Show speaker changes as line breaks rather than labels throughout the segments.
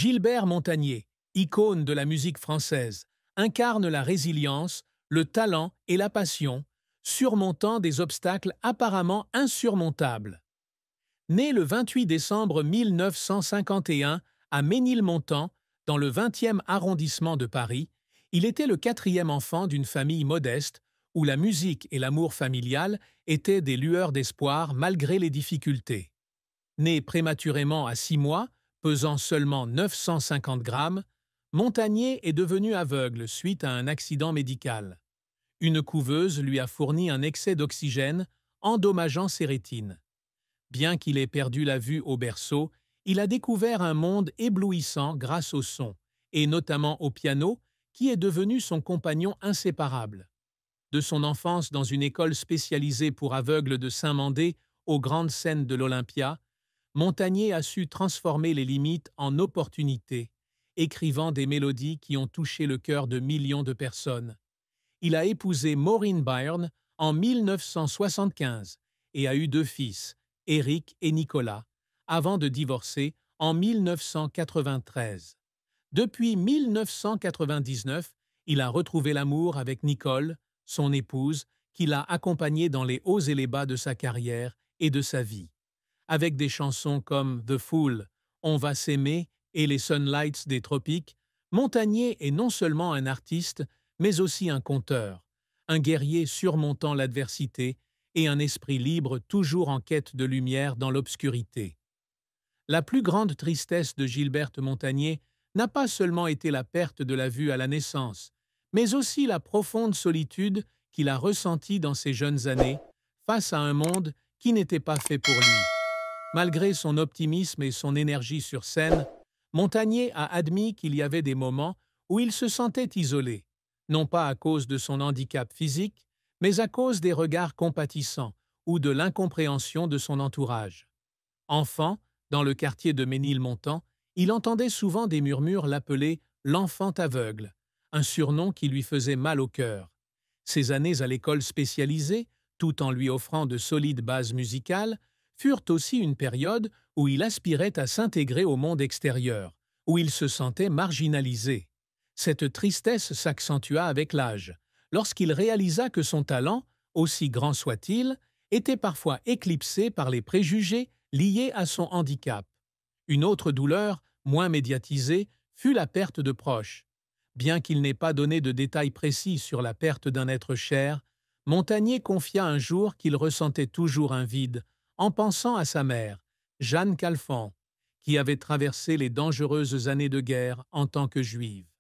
Gilbert Montagné, icône de la musique française, incarne la résilience, le talent et la passion, surmontant des obstacles apparemment insurmontables. Né le 28 décembre 1951 à Ménilmontant, dans le 20e arrondissement de Paris, il était le quatrième enfant d'une famille modeste où la musique et l'amour familial étaient des lueurs d'espoir malgré les difficultés. Né prématurément à 6 mois, pesant seulement 950 grammes, Montagné est devenu aveugle suite à un accident médical. Une couveuse lui a fourni un excès d'oxygène, endommageant ses rétines. Bien qu'il ait perdu la vue au berceau, il a découvert un monde éblouissant grâce au son, et notamment au piano, qui est devenu son compagnon inséparable. De son enfance dans une école spécialisée pour aveugles de Saint-Mandé aux grandes scènes de l'Olympia, Montagné a su transformer les limites en opportunités, écrivant des mélodies qui ont touché le cœur de millions de personnes. Il a épousé Maureen Byrne en 1975 et a eu 2 fils, Éric et Nicolas, avant de divorcer en 1993. Depuis 1999, il a retrouvé l'amour avec Nicole, son épouse, qui l'a accompagné dans les hauts et les bas de sa carrière et de sa vie. Avec des chansons comme The Fool, On va s'aimer et les Sunlights des tropiques, Montagné est non seulement un artiste, mais aussi un conteur, un guerrier surmontant l'adversité et un esprit libre toujours en quête de lumière dans l'obscurité. La plus grande tristesse de Gilbert Montagné n'a pas seulement été la perte de la vue à la naissance, mais aussi la profonde solitude qu'il a ressentie dans ses jeunes années face à un monde qui n'était pas fait pour lui. Malgré son optimisme et son énergie sur scène, Montagné a admis qu'il y avait des moments où il se sentait isolé, non pas à cause de son handicap physique, mais à cause des regards compatissants ou de l'incompréhension de son entourage. Enfant, dans le quartier de Ménilmontant, il entendait souvent des murmures l'appeler « l'enfant aveugle », un surnom qui lui faisait mal au cœur. Ses années à l'école spécialisée, tout en lui offrant de solides bases musicales, furent aussi une période où il aspirait à s'intégrer au monde extérieur, où il se sentait marginalisé. Cette tristesse s'accentua avec l'âge, lorsqu'il réalisa que son talent, aussi grand soit-il, était parfois éclipsé par les préjugés liés à son handicap. Une autre douleur, moins médiatisée, fut la perte de proches. Bien qu'il n'ait pas donné de détails précis sur la perte d'un être cher, Montagné confia un jour qu'il ressentait toujours un vide, en pensant à sa mère, Jeanne Calfan, qui avait traversé les dangereuses années de guerre en tant que juive.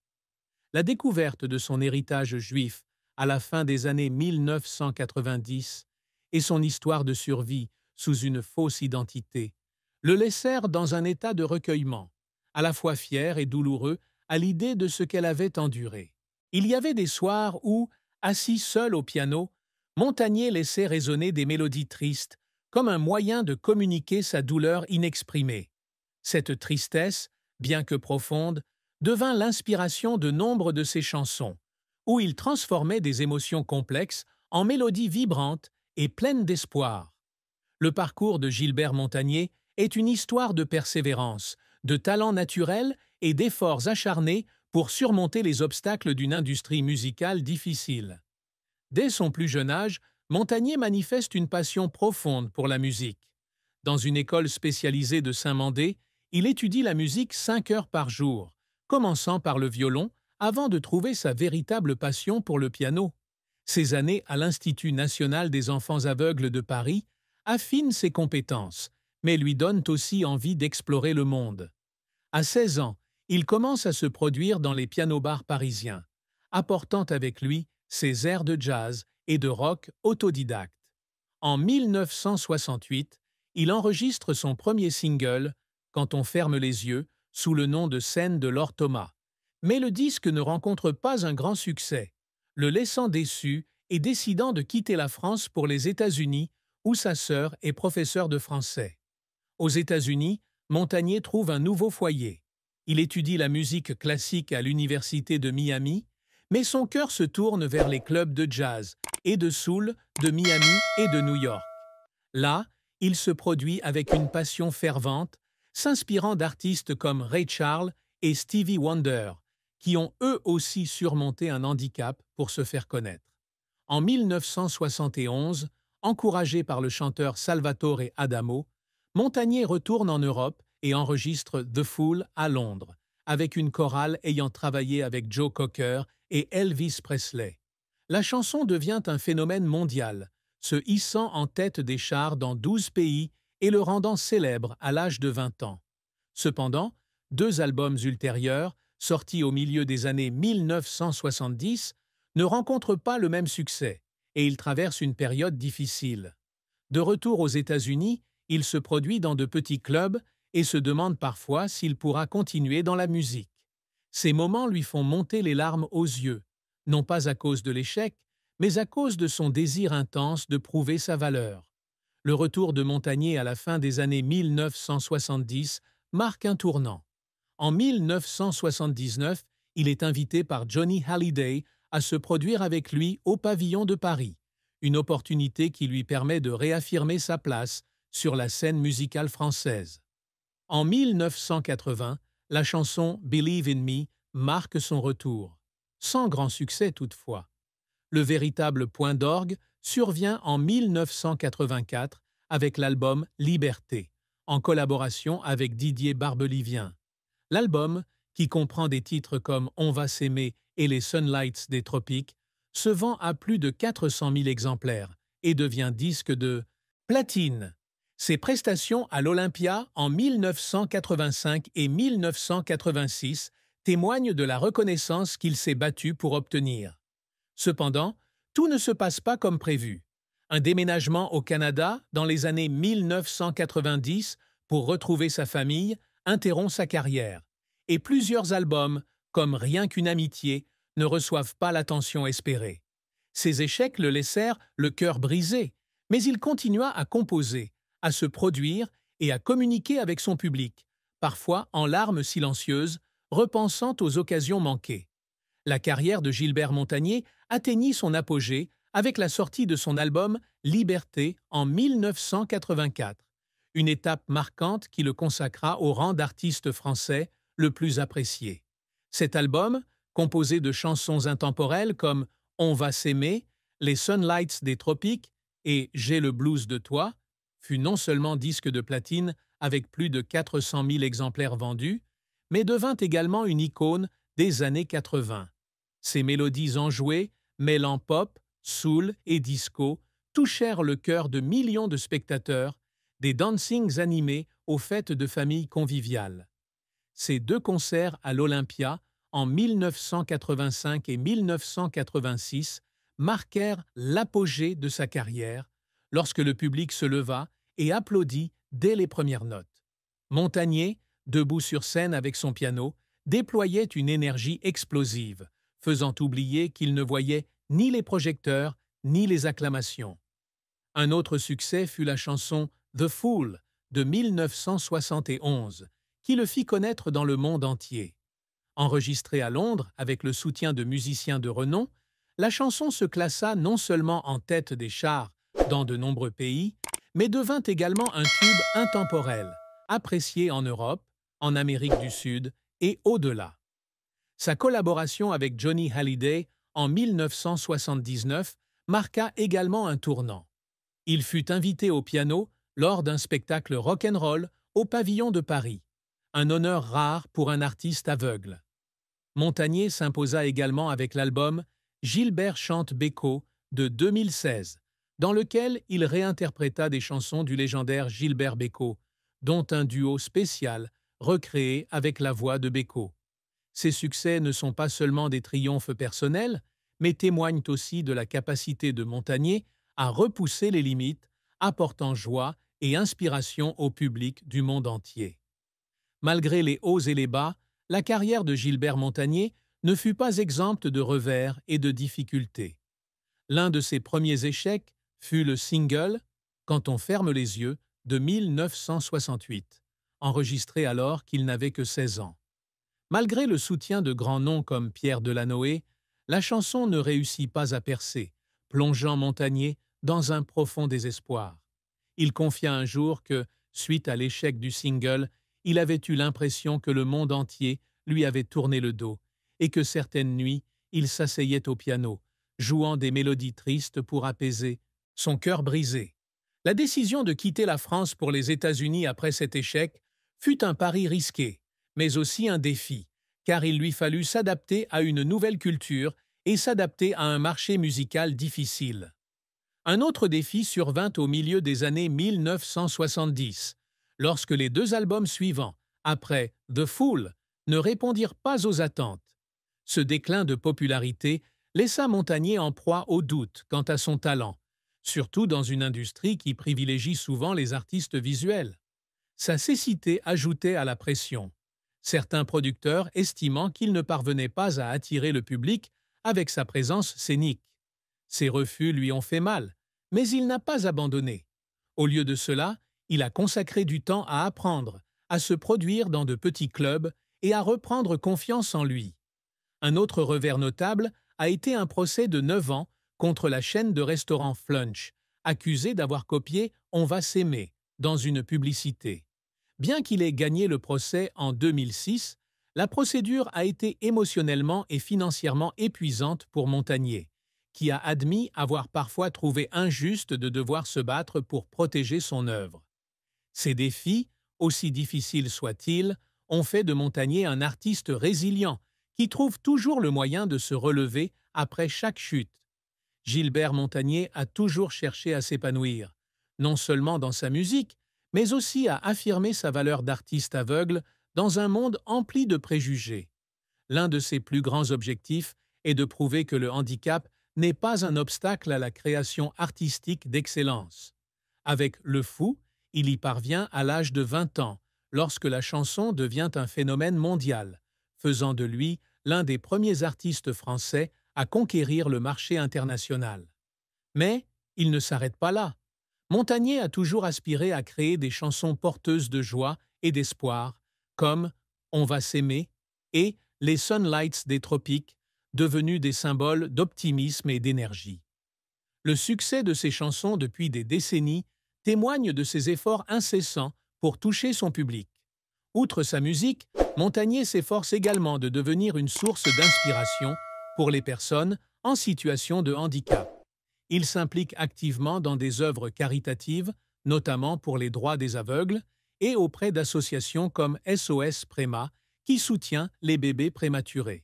La découverte de son héritage juif à la fin des années 1990 et son histoire de survie sous une fausse identité le laissèrent dans un état de recueillement, à la fois fier et douloureux à l'idée de ce qu'elle avait enduré. Il y avait des soirs où, assis seul au piano, Montagné laissait résonner des mélodies tristes, comme un moyen de communiquer sa douleur inexprimée. Cette tristesse, bien que profonde, devint l'inspiration de nombre de ses chansons, où il transformait des émotions complexes en mélodies vibrantes et pleines d'espoir. Le parcours de Gilbert Montagné est une histoire de persévérance, de talent naturel et d'efforts acharnés pour surmonter les obstacles d'une industrie musicale difficile. Dès son plus jeune âge, Montagné manifeste une passion profonde pour la musique. Dans une école spécialisée de Saint-Mandé, il étudie la musique 5 heures par jour, commençant par le violon avant de trouver sa véritable passion pour le piano. Ses années à l'Institut national des enfants aveugles de Paris affinent ses compétences, mais lui donnent aussi envie d'explorer le monde. À 16 ans, il commence à se produire dans les piano-bars parisiens, apportant avec lui ses airs de jazz et de rock autodidacte. En 1968, il enregistre son premier single, Quand on ferme les yeux, sous le nom de scène de Laure Thomas. Mais le disque ne rencontre pas un grand succès, le laissant déçu et décidant de quitter la France pour les États-Unis, où sa sœur est professeure de français. Aux États-Unis, Montagné trouve un nouveau foyer. Il étudie la musique classique à l'Université de Miami, mais son cœur se tourne vers les clubs de jazz et de soul de Miami et de New York. Là, il se produit avec une passion fervente, s'inspirant d'artistes comme Ray Charles et Stevie Wonder, qui ont eux aussi surmonté un handicap pour se faire connaître. En 1971, encouragé par le chanteur Salvatore Adamo, Montagné retourne en Europe et enregistre The Fool à Londres, avec une chorale ayant travaillé avec Joe Cocker et Elvis Presley. La chanson devient un phénomène mondial, se hissant en tête des charts dans 12 pays et le rendant célèbre à l'âge de 20 ans. Cependant, 2 albums ultérieurs, sortis au milieu des années 1970, ne rencontrent pas le même succès et il traverse une période difficile. De retour aux États-Unis, il se produit dans de petits clubs et se demande parfois s'il pourra continuer dans la musique. Ces moments lui font monter les larmes aux yeux, non pas à cause de l'échec, mais à cause de son désir intense de prouver sa valeur. Le retour de Montagné à la fin des années 1970 marque un tournant. En 1979, il est invité par Johnny Hallyday à se produire avec lui au Pavillon de Paris, une opportunité qui lui permet de réaffirmer sa place sur la scène musicale française. En 1980, la chanson Believe in Me marque son retour, sans grand succès toutefois. Le véritable point d'orgue survient en 1984 avec l'album Liberté, en collaboration avec Didier Barbelivien. L'album, qui comprend des titres comme On va s'aimer et les Sunlights des Tropiques, se vend à plus de 400 000 exemplaires et devient disque de platine. Ses prestations à l'Olympia en 1985 et 1986 témoignent de la reconnaissance qu'il s'est battu pour obtenir. Cependant, tout ne se passe pas comme prévu. Un déménagement au Canada dans les années 1990 pour retrouver sa famille interrompt sa carrière, et plusieurs albums, comme Rien qu'une amitié, ne reçoivent pas l'attention espérée. Ces échecs le laissèrent le cœur brisé, mais il continua à composer, à se produire et à communiquer avec son public, parfois en larmes silencieuses, repensant aux occasions manquées. La carrière de Gilbert Montagné atteignit son apogée avec la sortie de son album Liberté en 1984, une étape marquante qui le consacra au rang d'artiste français le plus apprécié. Cet album, composé de chansons intemporelles comme On va s'aimer, Les Sunlights des Tropiques et J'ai le blues de toi, fut non seulement disque de platine avec plus de 400 000 exemplaires vendus, mais devint également une icône des années 80. Ses mélodies enjouées, mêlant pop, soul et disco, touchèrent le cœur de millions de spectateurs, des dancings animés aux fêtes de famille conviviales. Ces 2 concerts à l'Olympia, en 1985 et 1986, marquèrent l'apogée de sa carrière, lorsque le public se leva et applaudit dès les premières notes. Montagné, debout sur scène avec son piano, déployait une énergie explosive, faisant oublier qu'il ne voyait ni les projecteurs ni les acclamations. Un autre succès fut la chanson The Fool de 1971, qui le fit connaître dans le monde entier. Enregistrée à Londres avec le soutien de musiciens de renom, la chanson se classa non seulement en tête des charts dans de nombreux pays, mais devint également un tube intemporel, apprécié en Europe, en Amérique du Sud et au-delà. Sa collaboration avec Johnny Hallyday en 1979 marqua également un tournant. Il fut invité au piano lors d'un spectacle rock'n'roll au Pavillon de Paris, un honneur rare pour un artiste aveugle. Montagné s'imposa également avec l'album Gilbert chante Bécaud de 2016, dans lequel il réinterpréta des chansons du légendaire Gilbert Bécaud, dont un duo spécial recréé avec la voix de Bécaud. Ces succès ne sont pas seulement des triomphes personnels, mais témoignent aussi de la capacité de Montagné à repousser les limites, apportant joie et inspiration au public du monde entier. Malgré les hauts et les bas, la carrière de Gilbert Montagné ne fut pas exempte de revers et de difficultés. L'un de ses premiers échecs fut le single « Quand on ferme les yeux » de 1968, enregistré alors qu'il n'avait que 16 ans. Malgré le soutien de grands noms comme Pierre Delanoë, la chanson ne réussit pas à percer, plongeant Montagné dans un profond désespoir. Il confia un jour que, suite à l'échec du single, il avait eu l'impression que le monde entier lui avait tourné le dos et que certaines nuits, il s'asseyait au piano, jouant des mélodies tristes pour apaiser son cœur brisé. La décision de quitter la France pour les États-Unis après cet échec fut un pari risqué, mais aussi un défi, car il lui fallut s'adapter à une nouvelle culture et s'adapter à un marché musical difficile. Un autre défi survint au milieu des années 1970, lorsque les deux albums suivants, après The Fool, ne répondirent pas aux attentes. Ce déclin de popularité laissa Montagné en proie au doute quant à son talent, surtout dans une industrie qui privilégie souvent les artistes visuels. Sa cécité ajoutait à la pression, certains producteurs estimant qu'il ne parvenait pas à attirer le public avec sa présence scénique. Ces refus lui ont fait mal, mais il n'a pas abandonné. Au lieu de cela, il a consacré du temps à apprendre, à se produire dans de petits clubs et à reprendre confiance en lui. Un autre revers notable a été un procès de 9 ans contre la chaîne de restaurants Flunch, accusée d'avoir copié On va s'aimer dans une publicité. Bien qu'il ait gagné le procès en 2006, la procédure a été émotionnellement et financièrement épuisante pour Montagné, qui a admis avoir parfois trouvé injuste de devoir se battre pour protéger son œuvre. Ces défis, aussi difficiles soient-ils, ont fait de Montagné un artiste résilient, qui trouve toujours le moyen de se relever après chaque chute. Gilbert Montagné a toujours cherché à s'épanouir, non seulement dans sa musique, mais aussi à affirmer sa valeur d'artiste aveugle dans un monde empli de préjugés. L'un de ses plus grands objectifs est de prouver que le handicap n'est pas un obstacle à la création artistique d'excellence. Avec Le Fou, il y parvient à l'âge de 20 ans, lorsque la chanson devient un phénomène mondial, faisant de lui l'un des premiers artistes français à conquérir le marché international. Mais il ne s'arrête pas là. Montagné a toujours aspiré à créer des chansons porteuses de joie et d'espoir, comme On va s'aimer et Les Sunlights des tropiques, devenus des symboles d'optimisme et d'énergie. Le succès de ses chansons depuis des décennies témoigne de ses efforts incessants pour toucher son public. Outre sa musique, Montagné s'efforce également de devenir une source d'inspiration pour les personnes en situation de handicap. Il s'implique activement dans des œuvres caritatives, notamment pour les droits des aveugles, et auprès d'associations comme SOS Préma, qui soutient les bébés prématurés.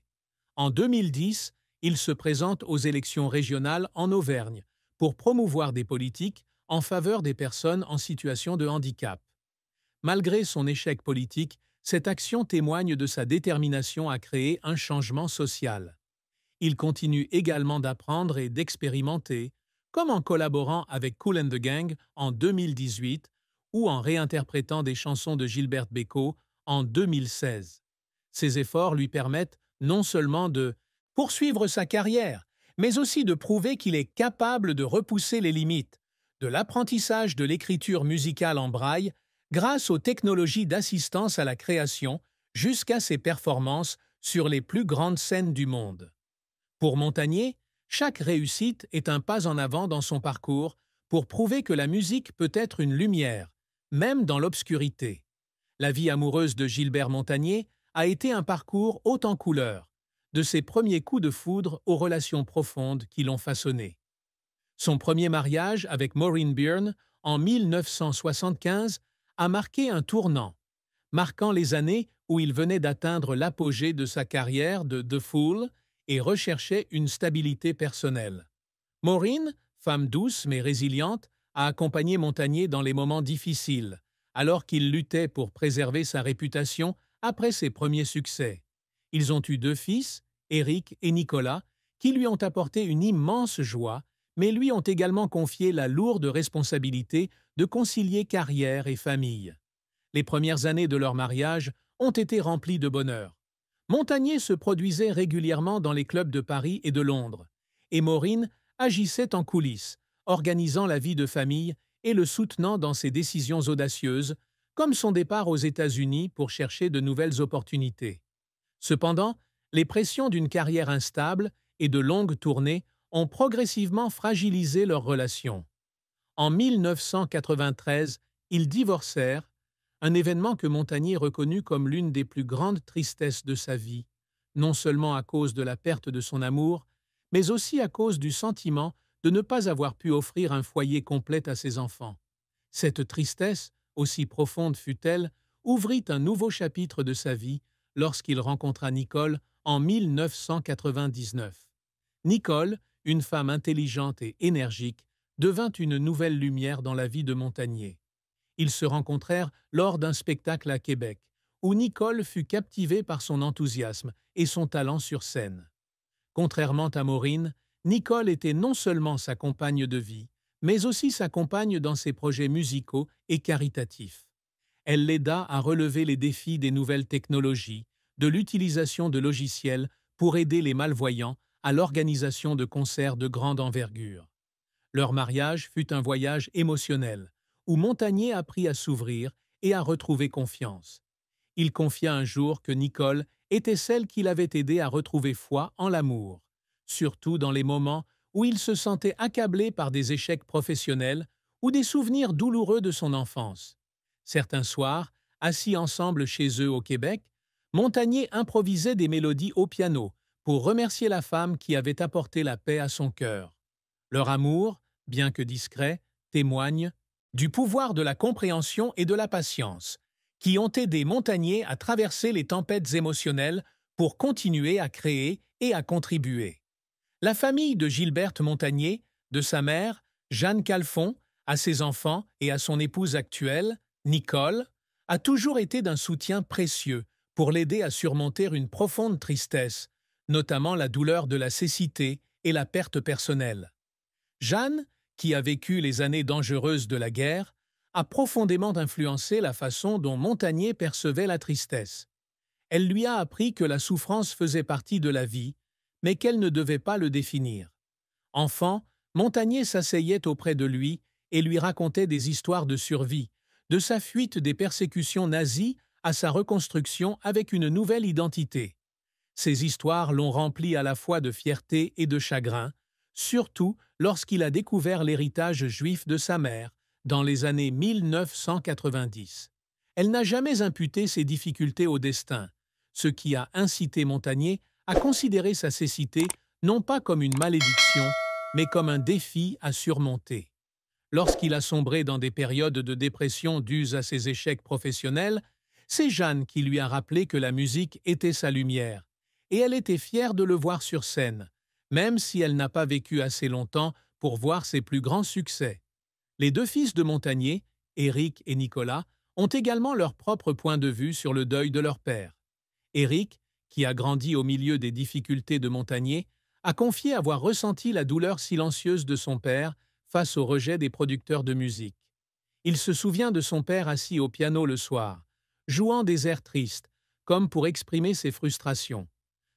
En 2010, il se présente aux élections régionales en Auvergne pour promouvoir des politiques en faveur des personnes en situation de handicap. Malgré son échec politique, cette action témoigne de sa détermination à créer un changement social. Il continue également d'apprendre et d'expérimenter, comme en collaborant avec Kool and the Gang en 2018 ou en réinterprétant des chansons de Gilbert Bécaud en 2016. Ces efforts lui permettent non seulement de poursuivre sa carrière, mais aussi de prouver qu'il est capable de repousser les limites, de l'apprentissage de l'écriture musicale en braille grâce aux technologies d'assistance à la création jusqu'à ses performances sur les plus grandes scènes du monde. Pour Montagné, chaque réussite est un pas en avant dans son parcours pour prouver que la musique peut être une lumière, même dans l'obscurité. La vie amoureuse de Gilbert Montagné a été un parcours haut en couleurs, de ses premiers coups de foudre aux relations profondes qui l'ont façonné. Son premier mariage avec Maureen Byrne en 1975 a marqué un tournant, marquant les années où il venait d'atteindre l'apogée de sa carrière de The Fool et recherchait une stabilité personnelle. Maureen, femme douce mais résiliente, a accompagné Montagné dans les moments difficiles, alors qu'il luttait pour préserver sa réputation après ses premiers succès. Ils ont eu 2 fils, Éric et Nicolas, qui lui ont apporté une immense joie, mais lui ont également confié la lourde responsabilité de concilier carrière et famille. Les premières années de leur mariage ont été remplies de bonheur. Montagné se produisait régulièrement dans les clubs de Paris et de Londres, et Maureen agissait en coulisses, organisant la vie de famille et le soutenant dans ses décisions audacieuses, comme son départ aux États-Unis pour chercher de nouvelles opportunités. Cependant, les pressions d'une carrière instable et de longues tournées ont progressivement fragilisé leur relation. En 1993, ils divorcèrent, un événement que Montagnier reconnut comme l'une des plus grandes tristesses de sa vie, non seulement à cause de la perte de son amour, mais aussi à cause du sentiment de ne pas avoir pu offrir un foyer complet à ses enfants. Cette tristesse, aussi profonde fut-elle, ouvrit un nouveau chapitre de sa vie lorsqu'il rencontra Nicole en 1999. Nicole, une femme intelligente et énergique, devint une nouvelle lumière dans la vie de Montagnier. Ils se rencontrèrent lors d'un spectacle à Québec, où Nicole fut captivée par son enthousiasme et son talent sur scène. Contrairement à Maureen, Nicole était non seulement sa compagne de vie, mais aussi sa compagne dans ses projets musicaux et caritatifs. Elle l'aida à relever les défis des nouvelles technologies, de l'utilisation de logiciels pour aider les malvoyants à l'organisation de concerts de grande envergure. Leur mariage fut un voyage émotionnel, où Montagnier apprit à s'ouvrir et à retrouver confiance. Il confia un jour que Nicole était celle qui l'avait aidé à retrouver foi en l'amour, surtout dans les moments où il se sentait accablé par des échecs professionnels ou des souvenirs douloureux de son enfance. Certains soirs, assis ensemble chez eux au Québec, Montagnier improvisait des mélodies au piano pour remercier la femme qui avait apporté la paix à son cœur. Leur amour, bien que discret, témoigne du pouvoir de la compréhension et de la patience, qui ont aidé Montagnier à traverser les tempêtes émotionnelles pour continuer à créer et à contribuer. La famille de Gilberte Montagnier, de sa mère, Jeanne Calfon, à ses enfants et à son épouse actuelle, Nicole, a toujours été d'un soutien précieux pour l'aider à surmonter une profonde tristesse, notamment la douleur de la cécité et la perte personnelle. Jeanne, qui a vécu les années dangereuses de la guerre, a profondément influencé la façon dont Montagnier percevait la tristesse. Elle lui a appris que la souffrance faisait partie de la vie, mais qu'elle ne devait pas le définir. Enfant, Montagnier s'asseyait auprès de lui et lui racontait des histoires de survie, de sa fuite des persécutions nazies à sa reconstruction avec une nouvelle identité. Ces histoires l'ont rempli à la fois de fierté et de chagrin, surtout lorsqu'il a découvert l'héritage juif de sa mère dans les années 1990. Elle n'a jamais imputé ses difficultés au destin, ce qui a incité Montagnier à considérer sa cécité non pas comme une malédiction, mais comme un défi à surmonter. Lorsqu'il a sombré dans des périodes de dépression dues à ses échecs professionnels, c'est Jeanne qui lui a rappelé que la musique était sa lumière, et elle était fière de le voir sur scène, même si elle n'a pas vécu assez longtemps pour voir ses plus grands succès. Les deux fils de Montagnier, Éric et Nicolas, ont également leur propre point de vue sur le deuil de leur père. Éric, qui a grandi au milieu des difficultés de Montagnier, a confié avoir ressenti la douleur silencieuse de son père face au rejet des producteurs de musique. Il se souvient de son père assis au piano le soir, jouant des airs tristes, comme pour exprimer ses frustrations.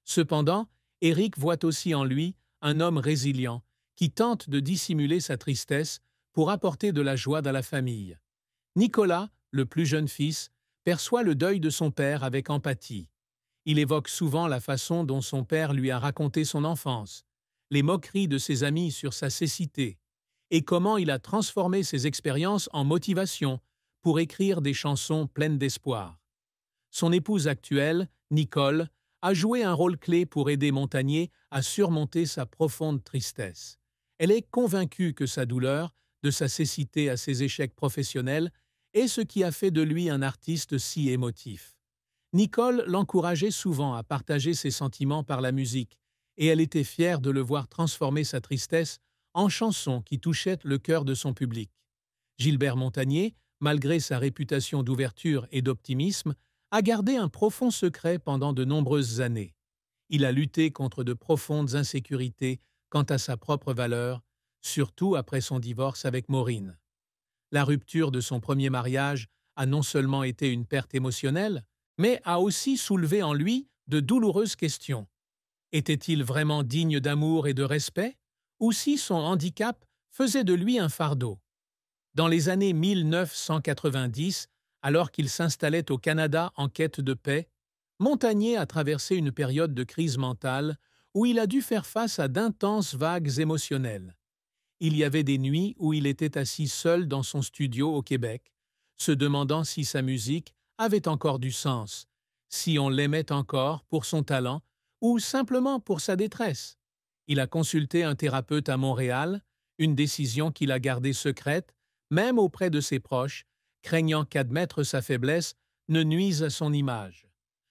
Cependant, Éric voit aussi en lui un homme résilient qui tente de dissimuler sa tristesse pour apporter de la joie dans la famille. Nicolas, le plus jeune fils, perçoit le deuil de son père avec empathie. Il évoque souvent la façon dont son père lui a raconté son enfance, les moqueries de ses amis sur sa cécité, et comment il a transformé ses expériences en motivation pour écrire des chansons pleines d'espoir. Son épouse actuelle, Nicole, a joué un rôle clé pour aider Montagnier à surmonter sa profonde tristesse. Elle est convaincue que sa douleur, de sa cécité à ses échecs professionnels, est ce qui a fait de lui un artiste si émotif. Nicole l'encourageait souvent à partager ses sentiments par la musique, et elle était fière de le voir transformer sa tristesse en chansons qui touchaient le cœur de son public. Gilbert Montagnier, malgré sa réputation d'ouverture et d'optimisme, a gardé un profond secret pendant de nombreuses années. Il a lutté contre de profondes insécurités quant à sa propre valeur, surtout après son divorce avec Maureen. La rupture de son premier mariage a non seulement été une perte émotionnelle, mais a aussi soulevé en lui de douloureuses questions. Était-il vraiment digne d'amour et de respect, ou si son handicap faisait de lui un fardeau? Dans les années 1990, alors qu'il s'installait au Canada en quête de paix, Montagnier a traversé une période de crise mentale où il a dû faire face à d'intenses vagues émotionnelles. Il y avait des nuits où il était assis seul dans son studio au Québec, se demandant si sa musique avait encore du sens, si on l'aimait encore pour son talent ou simplement pour sa détresse. Il a consulté un thérapeute à Montréal, une décision qu'il a gardée secrète, même auprès de ses proches, craignant qu'admettre sa faiblesse ne nuise à son image.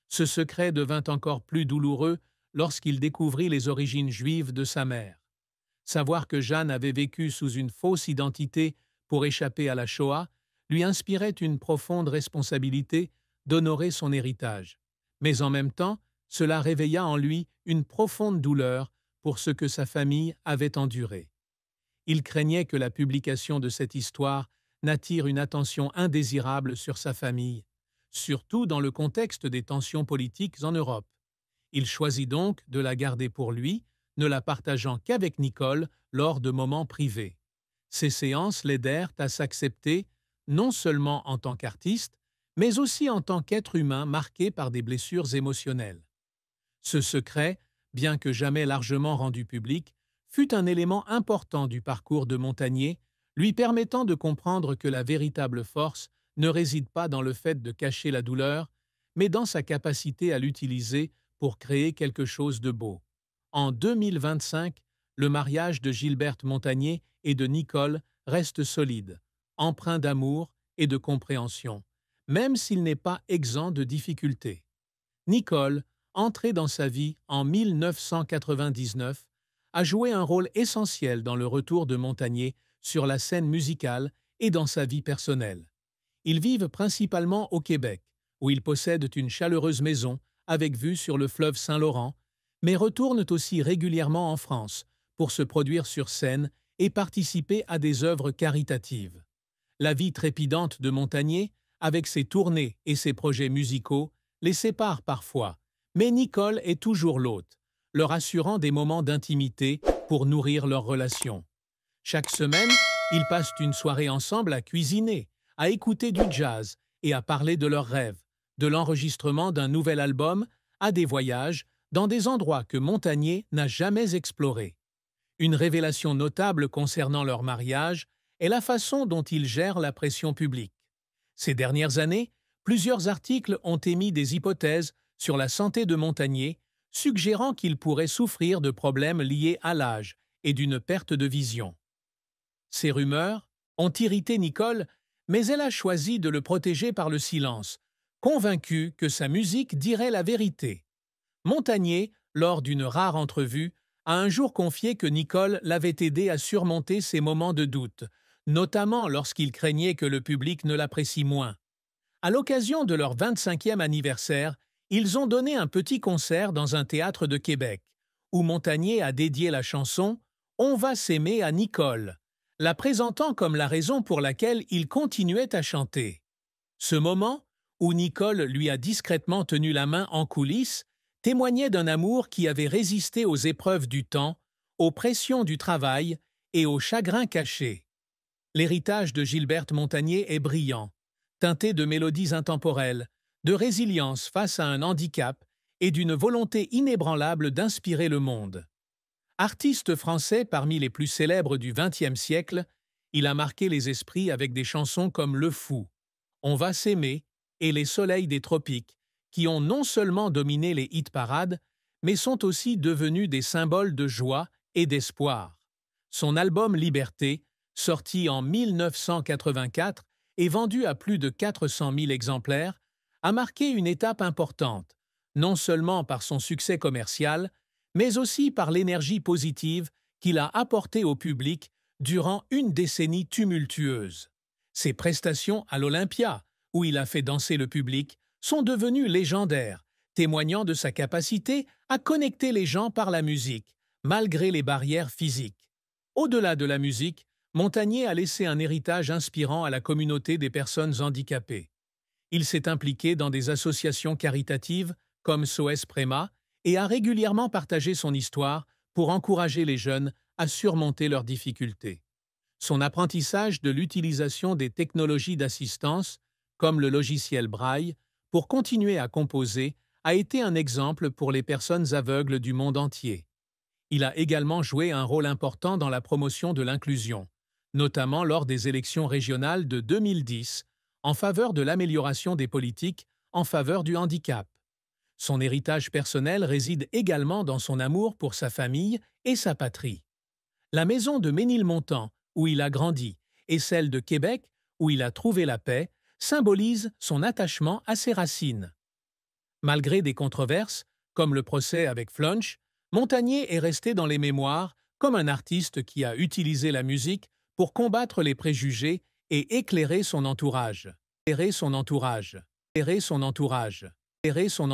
Ce secret devint encore plus douloureux lorsqu'il découvrit les origines juives de sa mère. Savoir que Jeanne avait vécu sous une fausse identité pour échapper à la Shoah lui inspirait une profonde responsabilité d'honorer son héritage. Mais en même temps, cela réveilla en lui une profonde douleur pour ce que sa famille avait enduré. Il craignait que la publication de cette histoire n'attire une attention indésirable sur sa famille, surtout dans le contexte des tensions politiques en Europe. Il choisit donc de la garder pour lui, ne la partageant qu'avec Nicole lors de moments privés. Ces séances l'aidèrent à s'accepter non seulement en tant qu'artiste, mais aussi en tant qu'être humain marqué par des blessures émotionnelles. Ce secret, bien que jamais largement rendu public, fut un élément important du parcours de Montagnier, lui permettant de comprendre que la véritable force ne réside pas dans le fait de cacher la douleur, mais dans sa capacité à l'utiliser pour créer quelque chose de beau. En 2025, le mariage de Gilberte Montagnier et de Nicole reste solide, empreint d'amour et de compréhension, même s'il n'est pas exempt de difficultés. Nicole, entrée dans sa vie en 1999, a joué un rôle essentiel dans le retour de Montagnier sur la scène musicale et dans sa vie personnelle. Ils vivent principalement au Québec, où ils possèdent une chaleureuse maison avec vue sur le fleuve Saint-Laurent, mais retournent aussi régulièrement en France pour se produire sur scène et participer à des œuvres caritatives. La vie trépidante de Montagnier, avec ses tournées et ses projets musicaux, les sépare parfois, mais Nicole est toujours l'hôte, leur assurant des moments d'intimité pour nourrir leur relation. Chaque semaine, ils passent une soirée ensemble à cuisiner, à écouter du jazz et à parler de leurs rêves, de l'enregistrement d'un nouvel album à des voyages dans des endroits que Montagnier n'a jamais explorés. Une révélation notable concernant leur mariage est la façon dont ils gèrent la pression publique. Ces dernières années, plusieurs articles ont émis des hypothèses sur la santé de Montagnier, suggérant qu'il pourrait souffrir de problèmes liés à l'âge et d'une perte de vision. Ces rumeurs ont irrité Nicole, mais elle a choisi de le protéger par le silence, convaincue que sa musique dirait la vérité. Montagnier, lors d'une rare entrevue, a un jour confié que Nicole l'avait aidé à surmonter ses moments de doute, notamment lorsqu'il craignait que le public ne l'apprécie moins. À l'occasion de leur 25e anniversaire, ils ont donné un petit concert dans un théâtre de Québec, où Montagnier a dédié la chanson « On va s'aimer » à Nicole, la présentant comme la raison pour laquelle il continuait à chanter. Ce moment, où Nicole lui a discrètement tenu la main en coulisses, témoignait d'un amour qui avait résisté aux épreuves du temps, aux pressions du travail et aux chagrins cachés. L'héritage de Gilberte Montagnier est brillant, teinté de mélodies intemporelles, de résilience face à un handicap et d'une volonté inébranlable d'inspirer le monde. Artiste français parmi les plus célèbres du XXe siècle, il a marqué les esprits avec des chansons comme Le Fou, On va s'aimer et Les Soleils des Tropiques, qui ont non seulement dominé les hit-parades, mais sont aussi devenus des symboles de joie et d'espoir. Son album Liberté, sorti en 1984 et vendu à plus de 400 000 exemplaires, a marqué une étape importante, non seulement par son succès commercial, mais aussi par l'énergie positive qu'il a apportée au public durant une décennie tumultueuse. Ses prestations à l'Olympia, où il a fait danser le public, sont devenues légendaires, témoignant de sa capacité à connecter les gens par la musique, malgré les barrières physiques. Au-delà de la musique, Montagnier a laissé un héritage inspirant à la communauté des personnes handicapées. Il s'est impliqué dans des associations caritatives comme SOS Préma et a régulièrement partagé son histoire pour encourager les jeunes à surmonter leurs difficultés. Son apprentissage de l'utilisation des technologies d'assistance, comme le logiciel Braille, pour continuer à composer, a été un exemple pour les personnes aveugles du monde entier. Il a également joué un rôle important dans la promotion de l'inclusion, notamment lors des élections régionales de 2010, en faveur de l'amélioration des politiques en faveur du handicap. Son héritage personnel réside également dans son amour pour sa famille et sa patrie. La maison de Ménilmontant, où il a grandi, et celle de Québec, où il a trouvé la paix, symbolisent son attachement à ses racines. Malgré des controverses, comme le procès avec Flunch, Montagnier est resté dans les mémoires comme un artiste qui a utilisé la musique pour combattre les préjugés et éclairer son entourage. Éclairer son entourage. Éclairer son entourage. Éclairer son